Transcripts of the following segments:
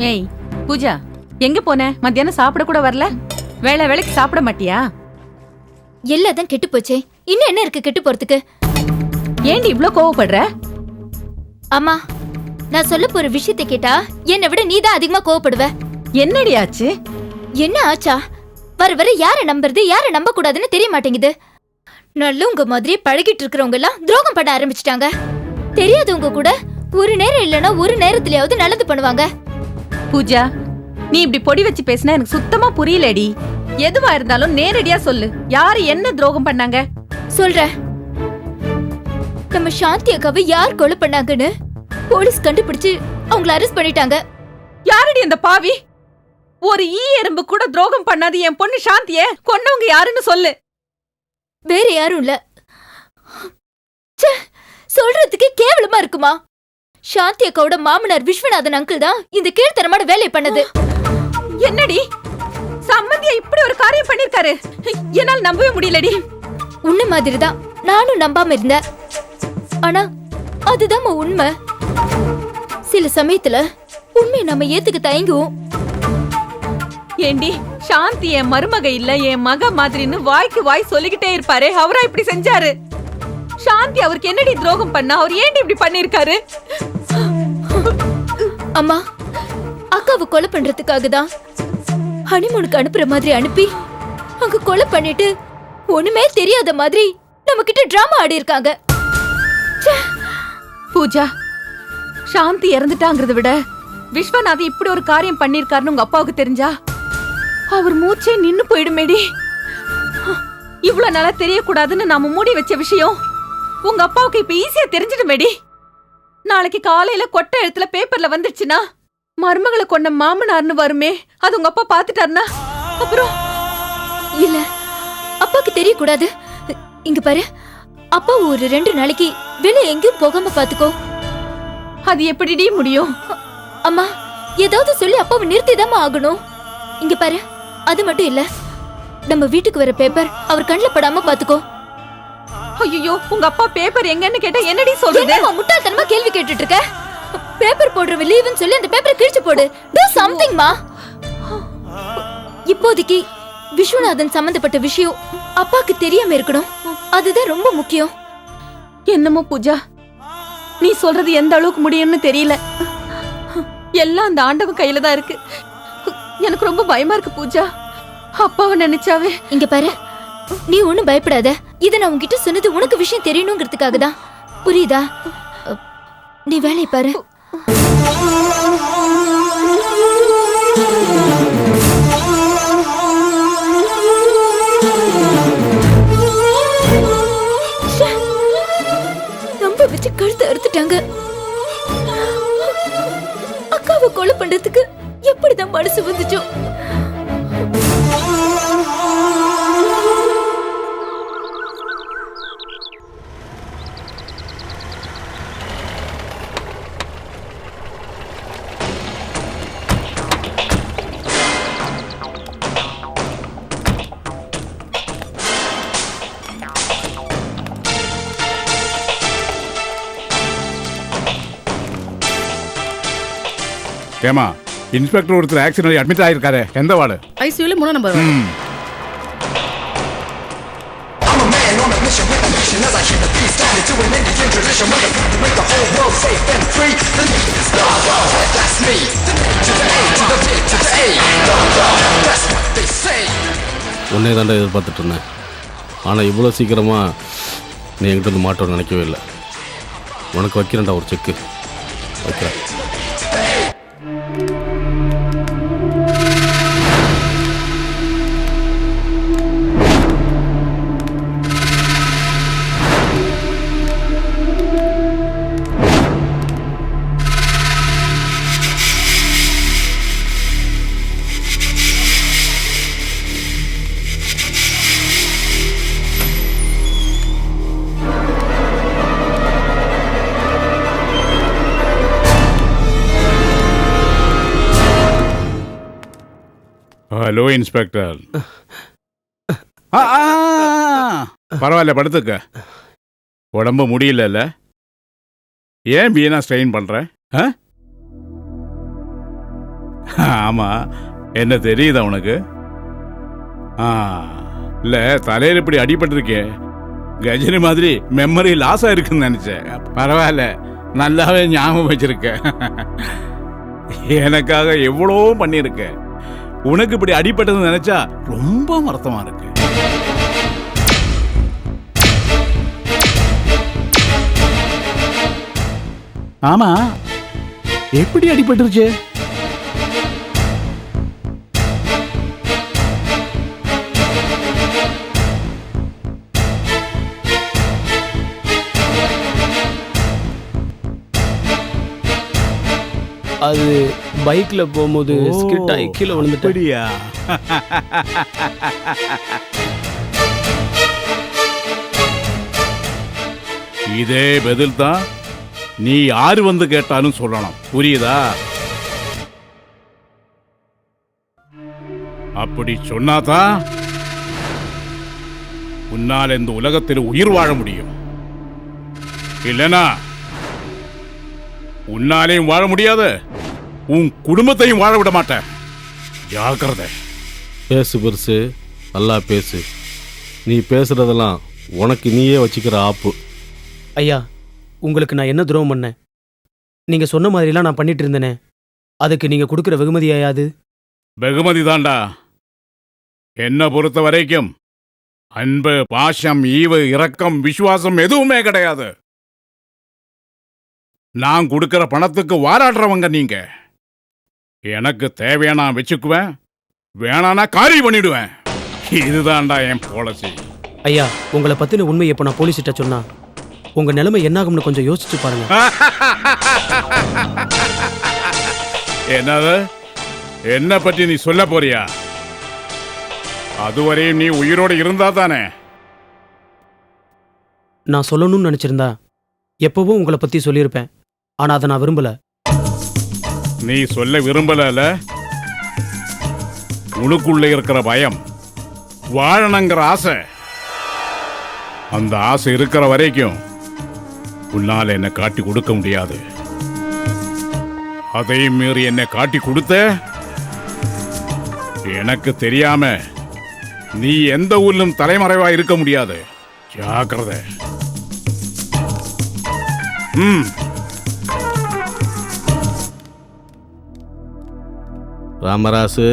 ஏய் பூஜா, எங்க போன? மத்தியானம் சாப்பிட கூட வரல? வேளைக்கு சாப்பிட மாட்டியா? எல்லாதான் கெட்டு போச்சே, இன்னும் என்ன இருக்கு கெட்டு போறதுக்கு? ஏண்டி இவ்ளோ கோவப்படுற? அம்மா, நான் சொல்ல போற விஷயத்தை கேட்டா என்னை விட நீதான் அதிகமா கோவப்படுவ. என்னடி ஆச்சு? என்ன ஆச்சா? வர வர யார நம்புறது யார நம்ப கூடாதுன்னு தெரிய மாட்டேங்குது. நல்லவங்க மாதிரி பழகிட்டு இருக்கிறவங்க எல்லாம் துரோகம் பண்ண ஆரம்பிச்சிட்டாங்க. தெரியாதவங்க கூட ஒரு நேரம் இல்லனா ஒரு நேரத்திலயாவது நல்லது பண்ணுவாங்க. பூஜா, நீ இப்படி பொடி வச்சு பேசினா எனக்கு சுத்தமா புரியலடி. எதுவா இருந்தாலும் நேரடியா சொல்லு. யாரு என்ன துரோகம் பண்ணாங்க? சொல்றேன். நம்ம சாந்தி அக்காவை யார் கொலை பண்ணாங்கன்னு போலீஸ் கண்டுபிடிச்சு அவங்கள அரெஸ்ட் பண்ணிட்டாங்க. யாரடி அந்த பாவி? ஒரு ஈ எறும்பு கூட துரோகம் பண்ணாது என் பொண்ணு சாந்திய கொன்னவங்க யாருன்னு சொல்லு. வேற யாரும் இல்ல. சொல்றதுக்கு கேவலமா இருக்குமா? சாந்தி அக்காவோட மாமனார் விஸ்வநாதன் அங்கிள் தான் இந்த கீழ்த்தரமான வேலையை பண்ணது. என்னடி சம்மந்தியா இப்படி ஒரு காரியம் பண்ணிருக்காரு? என்னால நம்பவே முடியலடி. உன்ன மாதிரிதான் நானும் நம்பாம இருந்தேன். ஆனா அதுதான் உண்மை. சில சமயத்துல உண்மையை நம்ம ஏத்துக்க தயங்குவோம். ஏண்டி, சாந்தி என் மருமக இல்ல என் மக மாதிரின்னு வாய்க்கு வாய் சொல்லிக்கிட்டே இருப்பாரு. அவரா இப்படி செஞ்சாரு? சாந்தி அவருக்கு என்னடி துரோகம் பண்ணா? அவர் ஏண்டி இப்படி பண்ணிருக்காரு? அம்மா, அக்காவை கொலை பண்றதுக்காக தான் ஹனிமூனுக்கு அனுப்புற மாதிரி அனுப்பி அங்க கொலை பண்ணிட்டு ஒண்ணுமே தெரியாத மாதிரி நம்ம கிட்ட டிராமா ஆடி இருக்காங்க. பூஜா, சாந்தி இறந்துட்டாங்கிறத விட விஸ்வநாதன் இப்படி ஒரு காரியம் பண்ணிருக்காருன்னு உங்க அப்பாவுக்கு தெரிஞ்சா அவர் மூச்சே நின்னு போயிடுமேடி. இவ்வளவு நாளா தெரியக்கூடாதுன்னு நாம மூடி வச்ச விஷயம் உங்க அப்பாவுக்கு இப்ப ஈஸியா தெரிஞ்சிடுமேடி. நாளைக்கு காலையில கொட்டை எழுத்துல பேப்பர்ல வந்துடுச்சுன்னா மருமகளை கொண்ட மாமனார்னு வருமே, அது உங்க அப்பா பாத்துட்டாருன்னா அப்புறம்? இல்ல, அப்பாக்கு தெரியக்கூடாது. இங்க பாரு, அப்பா ஒரு 2 நாளைக்கு வெளியே எங்கேயும் போகாம பாத்துக்கோ. அது எப்படிடி முடியும்? அம்மா, ஏதாவது சொல்லி அப்பாவை நிறுத்திதாம ஆகணும். இங்க பாரு, அது மட்டும் இல்ல, நம்ம வீட்டுக்கு வர பேப்பர் அவர் கண்ணுல படாம பாத்துக்கோ. ஐயோ, உங்க அப்பா பேப்பர் எங்கன்னு கேட்டா என்னடி சொல்றது? முட்டாள்தனமா கேள்வி கேட்டுட்டு இருக்க. பேப்பர் போடுற லீவுன்னு சொல்லி அந்த பேப்பரை கிழிச்சு போடு. Do something மா. இப்போதைக்கு விஸ்வநாதன் சம்பந்தப்பட்ட விஷயம் அப்பாக்கு தெரியாம இருக்கணும். அதுதான் ரொம்ப முக்கியம். என்னமோ பூஜா, நீ சொல்றது எந்த அளவுக்கு முடியும்னு தெரியல. எல்லாம் அந்த ஆண்டவன் கையில தான் இருக்கு. எனக்கு ரொம்ப பயமா இருக்கு பூஜா. அப்பாவை நினைச்சாவே. இங்க பாரு, நீ ஒண்ணும் பயப்படாத. இத நான் உன்கிட்ட சொன்னது உனக்கு விஷயம் தெரியணுங்கிறதுக்காக தான். புரியுதா? நீ வேலையை பாரு. நம்ப வச்சு கழுத்தை அறுத்துட்டாங்க. அக்காவை கொலை பண்றதுக்கு எப்படிதான் மனசு வந்துச்சோ? ஏமா, இன்ஸ்பெக்டர் ஒருத்தர் ஆக்சிடென்ட் அட்மிட் ஆயிருக்காரு. எந்த வார்டு? ஐசியூல 3 நம்பர். உன்னே தாண்டா எதிர்பார்த்துட்டு இருந்தேன். ஆனால் இவ்வளோ சீக்கிரமாக நீ என்கிட்ட வந்து மாட்டோன்னு நினைக்கவே இல்லை. உனக்கு வைக்கிறேன்டா ஒரு செக்கு. வைக்கிறேன். Hello inspector. பரவாயில்ல, படுத்துக்க. உடம்பு முடியல. ஏன் வீணா ஸ்ட்ரெயின் பண்ற? ஆமா, என்ன தெரியுதா உனக்கு? இல்ல, தலையில இப்படி அடிபட்டிருக்கே, கஜினி மாதிரி மெமரி லாஸ் ஆயிருக்குன்னு நினைச்சேன். பரவாயில்ல, நல்லாவே ஞாபகம் வச்சிருக்க. எனக்காக எவ்வளோ பண்ணியிருக்க. உனக்கு இப்படி அடிபட்டதுன்னு நினைச்சா ரொம்ப வருத்தமா இருக்கு. ஆமா, எப்படி அடிபட்டுருச்சு? அது பைக்ல போகும்போது ஸ்கிட் ஆகி கீழே விழுந்துட்டேன். அப்படியா? இதே பதில் தான் நீ யாரு வந்து கேட்டாலும் சொல்லணும், புரியுதா? அப்படி சொன்னாதான் உன்னால் இந்த உலகத்தில் உயிர் வாழ முடியும். இல்லனா உன்னாலையும் வாழ முடியாது, உன் குடும்பத்தையும் வாழ விட மாட்டேன். ஜாக்கிரதை. பேசு பெருசு, நல்லா பேசு. நீ பேசுறதெல்லாம் உனக்கு நீயே வச்சுக்கிற ஆப்பு. ஐயா, உங்களுக்கு நான் என்ன துரோகம் பண்ணேன்? நீங்க சொன்ன மாதிரிலாம் நான் பண்ணிட்டு இருந்தேனே, அதுக்கு நீங்க கொடுக்குற வெகுமதியாயாது? வெகுமதி தாண்டா. என்ன பொறுத்த வரைக்கும் அன்பு, பாசம், ஈவு, இரக்கம், விசுவாசம் எதுவுமே கிடையாது. நான் கொடுக்கிற பணத்துக்கு வாராடுறவங்க நீங்க. எனக்கு தேவையான வச்சுக்குவேன், வேணானா காரி பண்ணிடுவேன். இதுதான்டா என் பாலிசி. ஐயா, உங்களை பத்தின உண்மை எப்ப நான் போலீஸ்கிட்ட சொன்னா உங்க நிலைமை என்னாகும்னு கொஞ்சம் யோசிச்சு பாருங்க. என்னது? என்ன பற்றி நீ சொல்ல போறியா? அதுவரையும் நீ உயிரோடு இருந்தா தானே? நான் சொல்லணும்னு நினைச்சிருந்தா எப்பவும் உங்களை பத்தி சொல்லியிருப்பேன். ஆனா அதை நான் விரும்பல. நீ சொல்ல விரும்பல. உனக்குள்ள இருக்கிற பயம், வாழணுங்கிற ஆசை, அந்த ஆசை இருக்கிற வரைக்கும் உன்னால என்னை காட்டி கொடுக்க முடியாது. அதையும் மீறி என்னை காட்டி கொடுத்த, எனக்கு தெரியாம நீ எந்த ஊரிலும் தலைமறைவா இருக்க முடியாது. ஜாக்கிரதை. ராமராசு,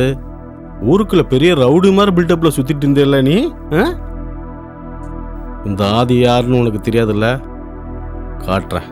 ஊருக்குள்ள பெரிய ரவுடி மாதிரி பில்டப்ல சுத்திட்டு இருந்தேல்ல நீ? இந்த ஆதி யாருன்னு உனக்கு தெரியாதுல்ல? காட்டுறேன்.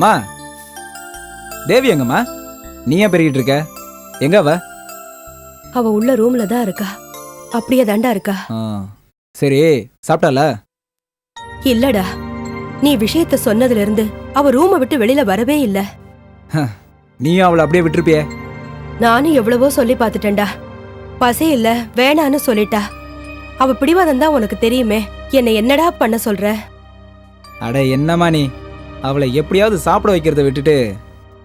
மா, தேவி எங்கம்மா? நீ ஏன் பெருகிட்டு இருக்க? எங்க அவ? அவ உள்ள ரூம்ல தான் இருக்கா. அப்படியே தாண்டா இருக்கா. சரி, சாப்பிட்டால? இல்லடா, நீ விஷயத்த சொன்னதுல இருந்து அவ ரூமை விட்டு வெளியில வரவே இல்ல. நீயும் அவளை அப்படியே விட்டுருப்பிய? நானும் எவ்வளவோ சொல்லி பார்த்துட்டேன்டா. பசி இல்ல, வேணான்னு சொல்லிட்டா. அவ பிடிவாதம் தான் உனக்கு தெரியுமே. என்னை என்னடா பண்ண சொல்ற? அட என்னம்மா நீ, அவளை எப்படியாவது சாப்பிட வைக்கிறத விட்டுட்டு.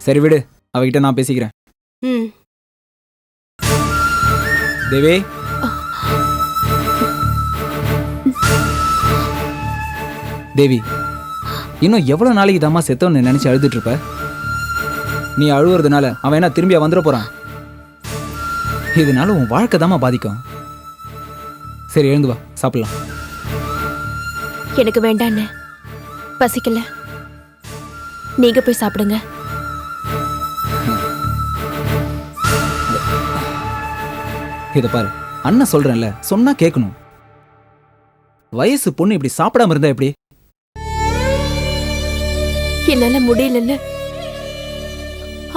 சரி விடு, அவகிட்ட நான் பேசிக்கிறேன். தேவி, தேவி, இன்னும் எவ்வளவு நாளைக்கு தாம்மா செத்தவன்னு நினைச்சு அழுதுட்டு இருப்ப? நீ அழுவுறதுனால அவன் என்ன திரும்பியா வந்துட போறான்? இதனால உன் வாழ்க்கை தாம்மா பாதிக்கும். சரி, எழுந்து வா, சாப்பிடலாம். எனக்கு வேண்டான்னு, பசிக்கல, நீங்க போய் சாப்பிடுங்க. இத பாரு, அண்ணன் சொல்றேன்ல, சொன்னா கேட்கணும். வயசு பொண்ணு இப்படி சாப்பிடாம இருந்தா எப்படி? என்னால முடியலன்னு,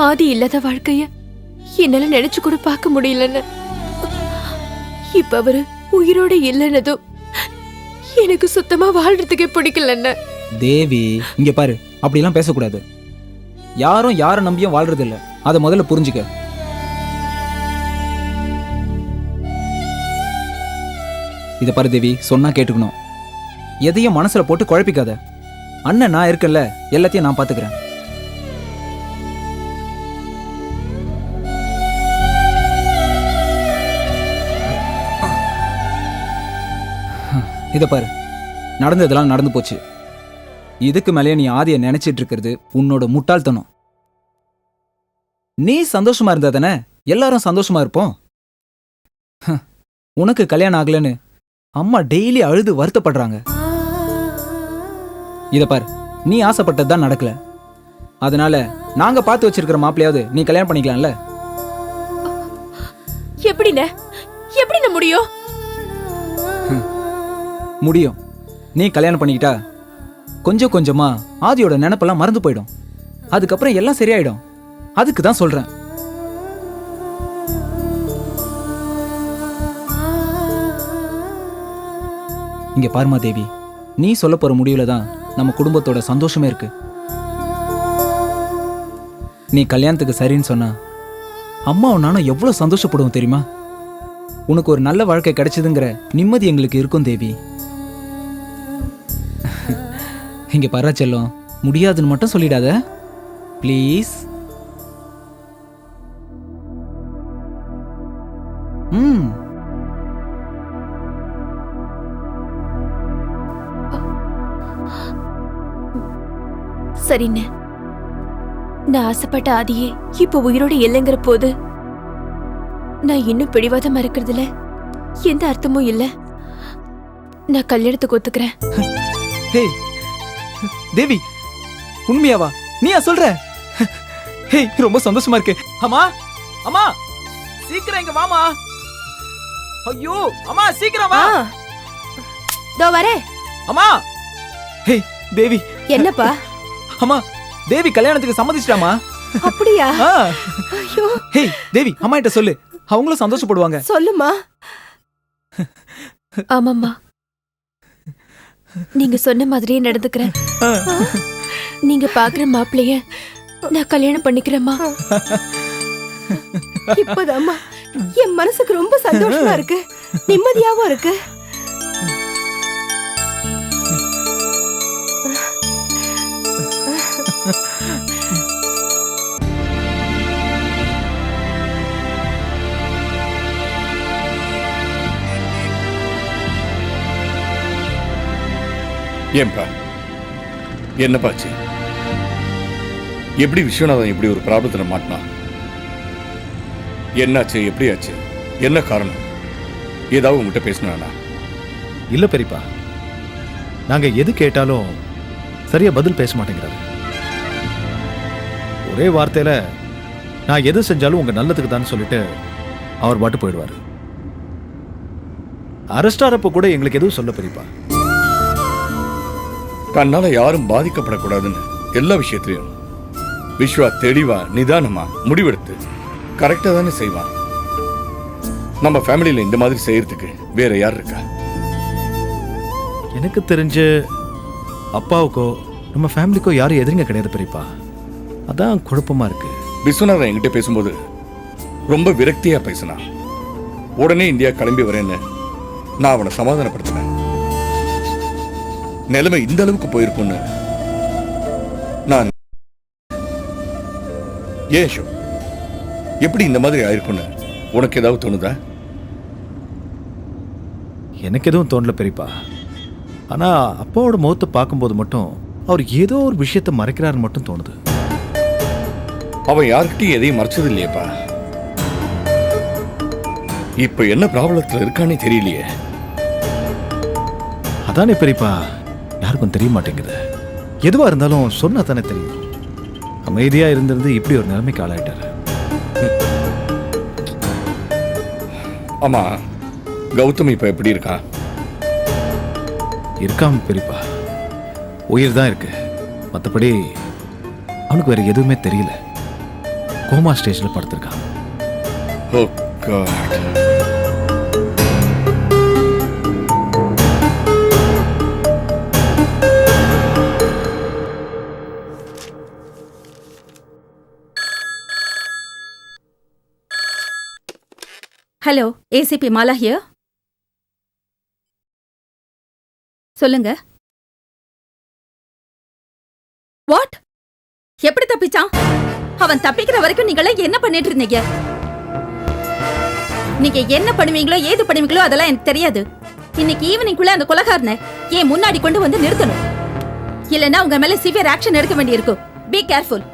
ஆதி இல்லாத வாழ்க்கைய என்னால நினைச்சு கூட பார்க்க முடியலன்னு, இப்ப அவரு உயிரோட இல்லைன்னதும் எனக்கு சுத்தமா வாழ்றதுக்கே பிடிக்கலன்னு. தேவி, இங்க பாரு, அப்படிலாம் பேசக்கூடாது. யாரும் யாரை நம்பியும் வாழ்றது இல்ல. அதை முதல்ல புரிஞ்சுக்க. இதை பாரு தேவி, சொன்னா கேட்டுக்கணும். எதையும் மனசுல போட்டு குழப்பிக்காத. அண்ணன் நான் இருக்கேன்ல, எல்லாத்தையும் நான் பாத்துக்கிறேன். இதை பாரு, நடந்ததெல்லாம் நடந்து போச்சு. இதுக்கு மேலேயே நீ ஆதியை நினைச்சிட்டு இருக்கிறது உன்னோட முட்டாள்தனம். நீ சந்தோஷமா இருந்தா தானே எல்லாரும் சந்தோஷமா இருப்போம். உனக்கு கல்யாணம் ஆகலன்னு அம்மா டெய்லி அழுது வருத்தப்படுறாங்க. இத பாரு, நீ ஆசைப்பட்டதுதான் நடக்கல. அதனால நாங்க பார்த்து வச்சிருக்கிற மாப்பிளையாவது நீ கல்யாணம் பண்ணிக்கலாம்ல. எப்படின்னு முடியும்? முடியும். நீ கல்யாணம் பண்ணிக்கிட்டா கொஞ்சம் கொஞ்சமா ஆதியோட நினைப்பெல்லாம் மறந்து போயிடும். அதுக்கப்புறம் எல்லாம் சரியாயிடும். அதுக்கு தான் சொல்றேன். இங்க பாருமா தேவி, நீ சொல்ல போற முடிவுல தான் நம்ம குடும்பத்தோட சந்தோஷமே இருக்கு. நீ கல்யாணத்துக்கு சரின்னு சொன்னா அம்மாவும் நானும் எவ்வளவு சந்தோஷப்படுவோம் தெரியுமா? உனக்கு ஒரு நல்ல வாழ்க்கை கிடைச்சதுங்கிற நிம்மதி எங்களுக்கு இருக்கும் தேவி. இங்க பாரா செல்லம், முடியாதுன்னு மட்டும் சொல்லிடாத ப்ளீஸ். சரிண்ணே, நான் ஆசைப்பட்ட ஆதியே இப்ப உயிரோட இல்லைங்கிற போது நான் இன்னும் பிடிவாதமா இருக்கிறதுல எந்த அர்த்தமும் இல்ல. நான் கல்யாணத்துக்கு ஒத்துக்கிறேன். ஹே தேவி, உண்மையாவா? நீயா சொல்ற? ஹே, ரொம்ப சந்தோஷமா இருக்கு. அம்மா, அம்மா சீக்கிரம் இங்க வாமா. ஐயோ அம்மா, சீக்கிரம் வா. தோ வரே. அம்மா. ஹே தேவி. என்னப்பா? அம்மா, தேவி கல்யாணத்துக்கு சம்மதிச்சிட்டாமா. அப்படியா? ஐயோ. ஹே தேவி, அம்மா கிட்ட சொல்லு, அவங்களும் சந்தோஷப்படுவாங்க. சொல்லுமா. ஆமாம்மா, நீங்க சொன்ன மாதிரியே நடந்துக்கிறேன். நீங்க பாக்குற மாப்பிளைய நான் கல்யாணம் பண்ணிக்கிறேம்மா. இப்பதாம்மா என் மனசுக்கு ரொம்ப சந்தோஷமா இருக்கு, நிம்மதியாவும் இருக்கு. ஏன்பா, என்னப்பாச்சு? எப்படி விஸ்வநாதன் இப்படி ஒரு ப்ராப்ளத்தில் மாட்டினா? என்னாச்சு? எப்படி ஆச்சு? என்ன காரணம்? ஏதாவது உங்ககிட்ட பேசினானா? இல்ல பெரியப்பா, நாங்க எது கேட்டாலும் சரியா பதில் பேச மாட்டேங்கிறாரு. ஒரே வார்த்தையில நான் எது செஞ்சாலும் உங்க நல்லதுக்கு தான் சொல்லிட்டு அவர் பாட்டு போயிடுவாரு. அரெஸ்ட் ஆறப்ப கூட எங்களுக்கு எதுவும் சொல்ல பெரியப்பா. தன்னால யாரும் பாதிக்கப்படக்கூடாதுன்னு எல்லா விஷயத்திலையும் விஸ்வா தெளிவா நிதானமா முடிவெடுத்து கரெக்டா தானே செய்வான். நம்ம ஃபேமிலியில இந்த மாதிரி செய்யறதுக்கு வேற யார் இருக்கா? எனக்கு தெரிஞ்சு அப்பாவுக்கோ நம்ம ஃபேமிலிக்கோ யாரும் எதிரிங்க கிடையாது பெரியப்பா. அதான் குழப்பமா இருக்கு. விஸ்வநாதன் என்கிட்ட பேசும்போது ரொம்ப விரக்தியா பேசினான். உடனே இந்தியா கிளம்பி வரேன்னு நான் அவனை சமாதானப்படுத்தினேன். நிலைமை இந்த அளவுக்கு போயிருக்கும்னு நான் ஏன் ஷோ எப்படி இந்த மாதிரி ஆயிருக்குன்னு உனக்கு ஏதாவது தோணுதா? எனக்கு எதுவும் தோணல பெரியப்பா. ஆனா அப்பாவோட முகத்தை பார்க்கும்போது மட்டும் அவர் ஏதோ ஒரு விஷயத்தை மறைக்கிறாருன்னு மட்டும் தோணுது. அவன் யாருக்கிட்டையும் எதையும் மறைச்சது இல்லையப்பா. இப்ப என்ன ப்ராப்ளத்துல இருக்கானே தெரியலையே. அதானே பெரியப்பா, யாருக்கும் தெரிய மாட்டேங்குது. எதுவா இருந்தாலும் சொன்னா தானே தெரியும். அமைதியா இருந்திருந்து இப்படி ஒரு நிலைமைக்கு ஆளாயிட்டாரு. ஆமா, கௌதம் இப்ப எப்படி இருக்கான்? இருக்காம பெரியப்பா, உயிர் தான் இருக்கு. மற்றபடி அவனுக்கு வேற எதுவுமே தெரியல. கோமா ஸ்டேஜ்ல படுத்திருக்கான். Oh God. Hello, ACP Mala here. சொல்லுங்க. வாட்? எப்படி தப்பிச்சான்? அவன் தப்பிக்கிற வரைக்கும் நீங்களே என்ன பண்ணிட்டு இருந்தீங்க? நீங்க என்ன பண்ணுவீங்களோ ஏது பண்ணுவீங்களோ அதெல்லாம் எனக்கு தெரியாது. இன்னைக்கு ஈவினிங்குள்ள அந்த கொலைகாரனை ஏன் முன்னாடி கொண்டு வந்து நிறுத்தணும். இல்லைன்னா உங்க மேல சிவியர் ஆக்ஷன் எடுக்க வேண்டியிருக்கும். Be careful.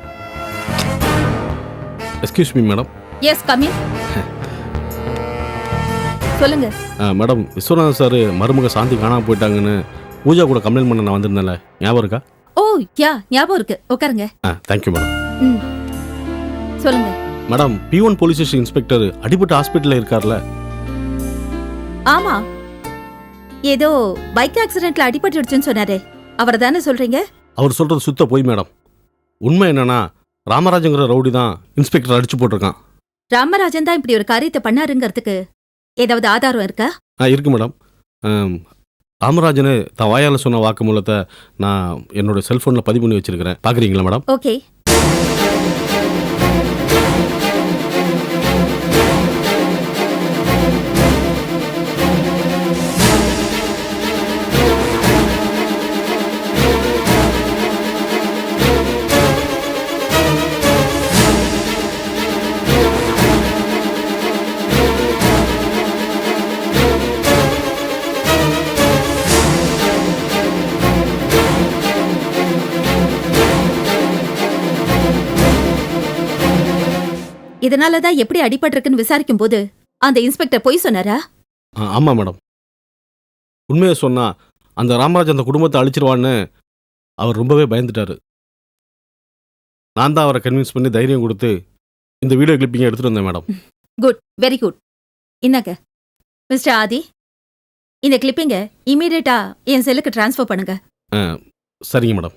Excuse me madam. Yes, come in. சொல்லுங்க. மேடம், விஸ்வநாதன் சார் மருமக சாந்தி காணாம போயிட்டாங்கன்னு பூஜா கூட கம்ப்ளைண்ட் பண்ண நான் வந்திருந்தேன்ல, ஞாபகம் இருக்கா? ஓ யா, ஞாபகம் இருக்கு. உட்காருங்க. Thank you madam. ம், சொல்லுங்க. Madam, P1 police station inspector அடிபட்டு ஹாஸ்பிட்டல்ல இருக்கார்ல? ஆமா, ஏதோ பைக் ஆக்சிடென்ட்ல அடிபட்டுடுச்சுன்னு சொன்னாரே, அவரை தானே சொல்றீங்க? அவர் சொல்றது சுத்த போய் மேடம். உண்மை என்னன்னா, ராமராஜங்கிற ரவுடி தான் இன்ஸ்பெக்டர் அடிச்சு போட்டிருக்கான். ராமராஜன் தான் இப்படி ஒரு காரியத்தை பண்ணாருங்கிறதுக்கு ஏதாவது ஆதாரம் இருக்கா? இருக்கு மேடம். ராமராஜனு தான் வாயால் சொன்ன வாக்குமூலத்தை நான் என்னோட செல்போனில் பதிவு பண்ணி வச்சிருக்கிறேன். பார்க்குறீங்களா மேடம்? ஓகே. இதனாலதான் எப்படி அடிபட்டிருக்குன்னு விசாரிக்கும் போது அந்த இன்ஸ்பெக்டர் பொய் சொன்னாரா? ஆமாம் மேடம். உண்மையை சொன்னா அந்த ராமராஜ் அந்த குடும்பத்தை அழிச்சிருவான்னு அவர் ரொம்பவே பயந்துட்டாரு. நான் தான் அவரை கன்வின்ஸ் பண்ணி தைரியம் கொடுத்து இந்த வீடியோ கிளிப்பிங்க எடுத்துட்டு வந்தேன் மேடம். Good, very good. இன்னாங்க மிஸ்டர் ஆதி, இந்த கிளிப்பிங்க இமீடியட்டா என் செல்லுக்கு டிரான்ஸ்ஃபர் பண்ணுங்க. சரிங்க மேடம்.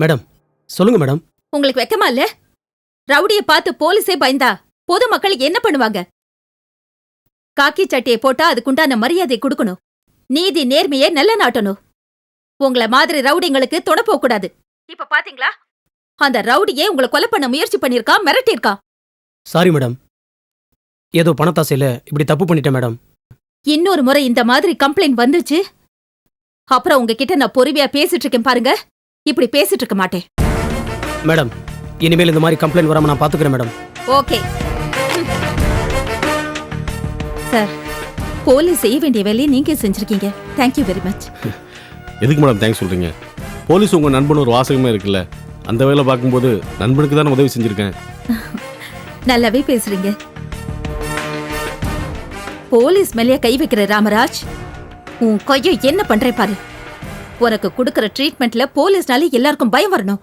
மேடம், சொல்லுங்க மேடம். உங்களுக்கு வெக்கமா இல்ல? ரவுடியை பார்த்து போலீஸே பயந்தா பொதுமக்கள் என்ன பண்ணுவாங்க? காக்கி சட்டையை போட்டா அதுக்குண்டான மரியாதை கொடுக்கணும். நீதி நேர்மையை நல்ல நாட்டணும். உங்கள மாதிரி ரவுடிங்களுக்கு துணை போக கூடாது. இப்ப பாத்தீங்களா, அந்த ரவுடியே உங்களை கொலை பண்ண முயற்சி பண்ணிருக்கான், மிரட்டியிருக்கான். சாரி மேடம், ஏதோ பணத்தாசையில இப்படி தப்பு பண்ணிட்டேன் மேடம். இன்னொரு முறை இந்த மாதிரி கம்ப்ளைண்ட் வந்துச்சு, அப்புறம் உங்ககிட்ட நான் பொறுமையா பேசிட்டு இருக்கேன் பாருங்க, இப்படி பேசிட்டு இருக்க மாட்டேன். மேடம், இனிமேல் இந்த மாதிரி கம்ப்ளைண்ட் வராம நான் பாத்துக்கிறேன் மேடம். ஓகே சார், போலீஸ் செய்ய வேண்டிய வேலையை நீங்க செஞ்சிருக்கீங்க. Thank you very much. எதுக்கு மேடம் தேங்க்ஸ் சொல்றீங்க? போலீஸ் உங்க நண்பன் ஒரு வாசகமே இருக்குல்ல, அந்த வேலை பார்க்கும்போது நண்பனுக்கு தானே உதவி செஞ்சிருக்கேன். நல்லாவே பேசுறீங்க. போலீஸ் மேலேயே கை வைக்கிற ராமராஜ், உன் கையை என்ன பண்றே பாரு. உனக்கு கொடுக்கற ட்ரீட்மெண்ட்ல போலீஸ்னாலே எல்லாருக்கும் பயம் வரணும்.